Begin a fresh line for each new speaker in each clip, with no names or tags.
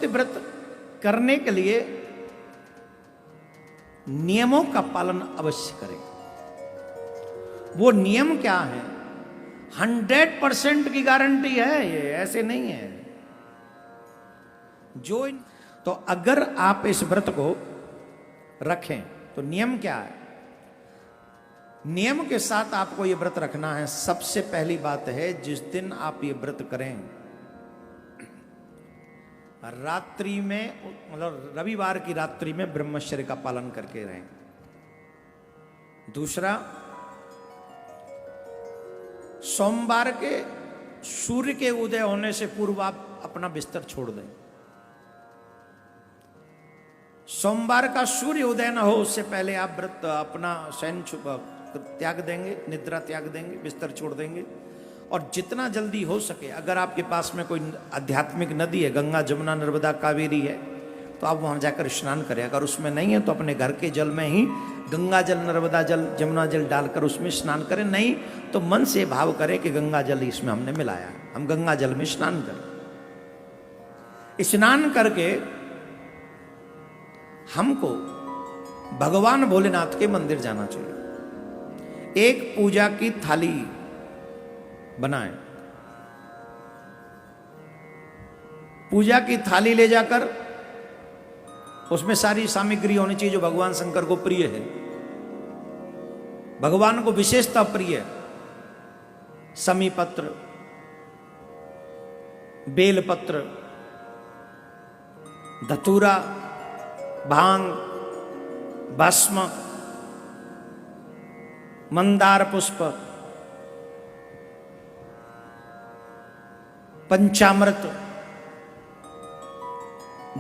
सत्य व्रत करने के लिए नियमों का पालन अवश्य करें। वो नियम क्या है? 100% की गारंटी है, ये ऐसे नहीं है जो तो अगर आप इस व्रत को रखें तो नियम क्या है? नियम के साथ आपको ये व्रत रखना है। सबसे पहली बात है, जिस दिन आप ये व्रत करें रात्रि में, मतलब रविवार की रात्रि में ब्रह्मचर्य का पालन करके रहें। दूसरा, सोमवार के सूर्य के उदय होने से पूर्व आप अपना बिस्तर छोड़ दें। सोमवार का सूर्य उदय न हो उससे पहले आप व्रत अपना शयन त्याग देंगे, निद्रा त्याग देंगे, बिस्तर छोड़ देंगे। और जितना जल्दी हो सके, अगर आपके पास में कोई आध्यात्मिक नदी है, गंगा जमुना नर्मदा कावेरी है, तो आप वहां जाकर स्नान करें। अगर उसमें नहीं है तो अपने घर के जल में ही गंगा जल, नर्मदा जल, जमुना जल डालकर उसमें स्नान करें। नहीं तो मन से भाव करें कि गंगा जल इसमें हमने मिलाया, हम गंगा जल में स्नान करें। स्नान करके हमको भगवान भोलेनाथ के मंदिर जाना चाहिए। एक पूजा की थाली बनाएं। पूजा की थाली ले जाकर उसमें सारी सामग्री होनी चाहिए जो भगवान शंकर को प्रिय है, भगवान को विशेषता प्रिय है। समी पत्र, बेल पत्र, धतूरा, भांग, भस्म, मंदार पुष्प, पंचामृत,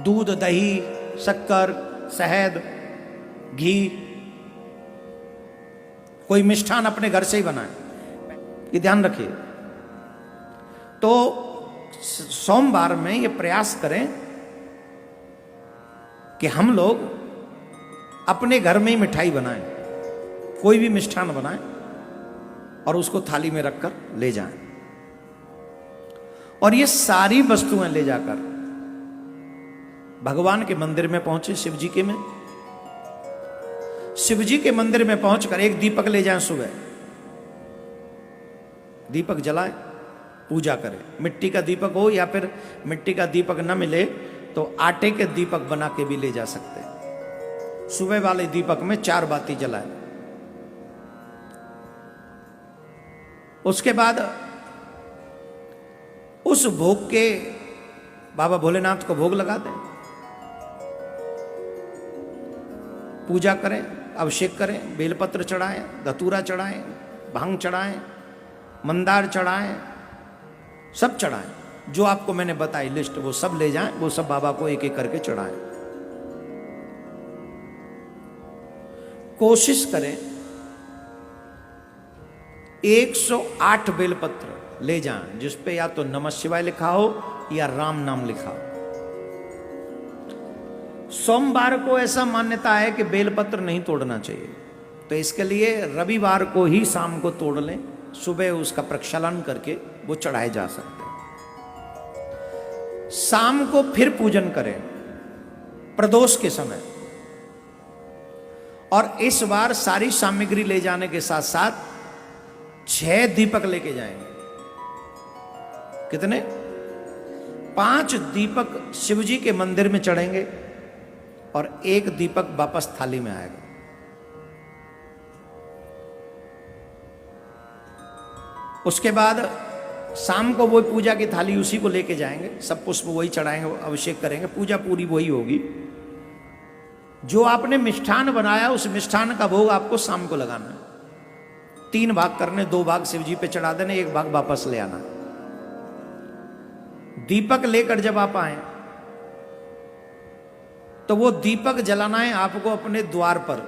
दूध, दही, शक्कर, शहद, घी, कोई मिष्ठान अपने घर से ही बनाए, ये ध्यान रखिए। तो सोमवार में ये प्रयास करें कि हम लोग अपने घर में ही मिठाई बनाएं, कोई भी मिष्ठान बनाएं और उसको थाली में रखकर ले जाएं। और ये सारी वस्तुएं ले जाकर भगवान के मंदिर में पहुंचे, शिव जी के में, शिव जी के मंदिर में पहुंचकर एक दीपक ले जाएं। सुबह दीपक जलाएं, पूजा करें। मिट्टी का दीपक हो या फिर मिट्टी का दीपक न मिले तो आटे के दीपक बना के भी ले जा सकते हैं। सुबह वाले दीपक में 4 बाती जलाएं। उसके बाद उस भोग के बाबा भोलेनाथ को भोग लगा दें, पूजा करें, अभिषेक करें, बेलपत्र चढ़ाएं, धतूरा चढ़ाएं, भांग चढ़ाएं, मंदार चढ़ाएं, सब चढ़ाएं। जो आपको मैंने बताई लिस्ट वो सब ले जाएं, वो सब बाबा को एक एक करके चढ़ाएं। कोशिश करें 108 बेलपत्र ले जाएं, जिस पे या तो नमः शिवाय लिखा हो या राम नाम लिखा हो। सोमवार को ऐसा मान्यता है कि बेलपत्र नहीं तोड़ना चाहिए, तो इसके लिए रविवार को ही शाम को तोड़ लें, सुबह उसका प्रक्षालन करके वो चढ़ाए जा सकते हैं। शाम को फिर पूजन करें प्रदोष के समय, और इस बार सारी सामग्री ले जाने के साथ साथ 6 दीपक लेके जाएंगे। कितने? 5 दीपक शिव जी के मंदिर में चढ़ेंगे और 1 दीपक वापस थाली में आएगा। उसके बाद शाम को वो पूजा की थाली उसी को लेके जाएंगे, सब पुष्प वही चढ़ाएंगे, अभिषेक करेंगे, पूजा पूरी वही होगी। जो आपने मिष्ठान बनाया उस मिष्ठान का भोग आपको शाम को लगाना है। 3 भाग करने, 2 भाग शिव जी पे चढ़ा देने, 1 भाग वापस ले आना। दीपक लेकर जब आप आए तो वो दीपक जलाना है आपको अपने द्वार पर।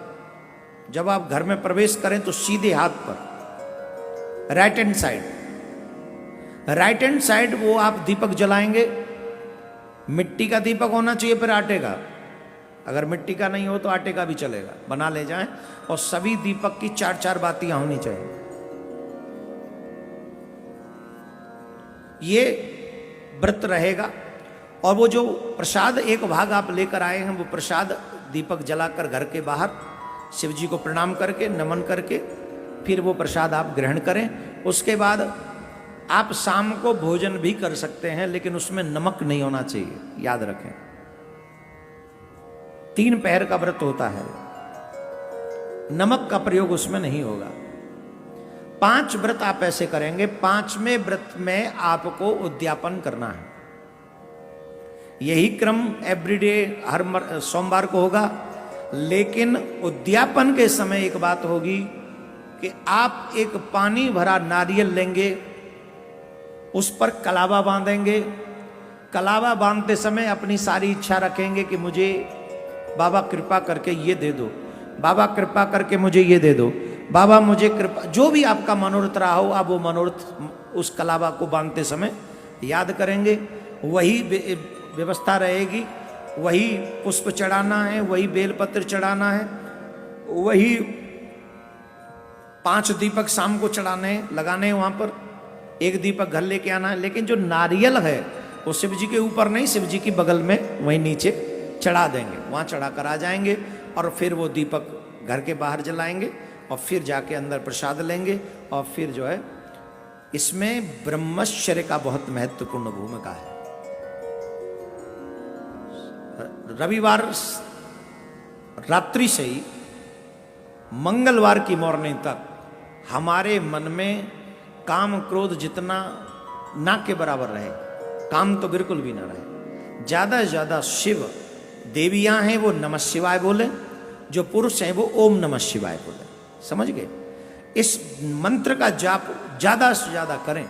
जब आप घर में प्रवेश करें तो सीधे हाथ पर, right hand side, right hand side वो आप दीपक जलाएंगे। मिट्टी का दीपक होना चाहिए, फिर आटे का। अगर मिट्टी का नहीं हो तो आटे का भी चलेगा, बना ले जाएं। और सभी दीपक की 4-4 बातियां होनी चाहिए। ये व्रत रहेगा। और वो जो प्रसाद एक भाग आप लेकर आए हैं, वो प्रसाद दीपक जलाकर घर के बाहर शिव जी को प्रणाम करके, नमन करके, फिर वो प्रसाद आप ग्रहण करें। उसके बाद आप शाम को भोजन भी कर सकते हैं, लेकिन उसमें नमक नहीं होना चाहिए, याद रखें। 3 पहर का व्रत होता है, नमक का प्रयोग उसमें नहीं होगा। 5 व्रत आप ऐसे करेंगे, 5वें व्रत में आपको उद्यापन करना है। यही क्रम एवरीडे हर सोमवार को होगा, लेकिन उद्यापन के समय एक बात होगी कि आप एक पानी भरा नारियल लेंगे, उस पर कलावा बांधेंगे। कलावा बांधते समय अपनी सारी इच्छा रखेंगे कि मुझे बाबा कृपा करके ये दे दो, बाबा कृपा करके मुझे ये दे दो, बाबा मुझे कृपा, जो भी आपका मनोरथ रहा हो, आप वो मनोरथ उस कलावा को बांधते समय याद करेंगे। वही व्यवस्था रहेगी, वही पुष्प चढ़ाना है, वही बेलपत्र चढ़ाना है, वही 5 दीपक शाम को चढ़ाने लगाने हैं, वहां पर 1 दीपक घर लेके आना है। लेकिन जो नारियल है वो शिव जी के ऊपर नहीं, शिव जी की बगल में वहीं नीचे चढ़ा देंगे, वहां चढ़ाकर आ जाएंगे और फिर वो दीपक घर के बाहर जलाएंगे और फिर जाके अंदर प्रसाद लेंगे। और फिर जो है इसमें ब्रह्मचर्य का बहुत महत्वपूर्ण भूमिका है। रविवार रात्रि से ही मंगलवार की मॉर्निंग तक हमारे मन में काम क्रोध जितना ना के बराबर रहे, काम तो बिल्कुल भी ना रहे। ज्यादा से ज्यादा शिव देवियां हैं वो नमः शिवाय बोले, जो पुरुष हैं वो ओम नमः शिवाय बोले। समझ गए? इस मंत्र का जाप ज्यादा से ज्यादा करें।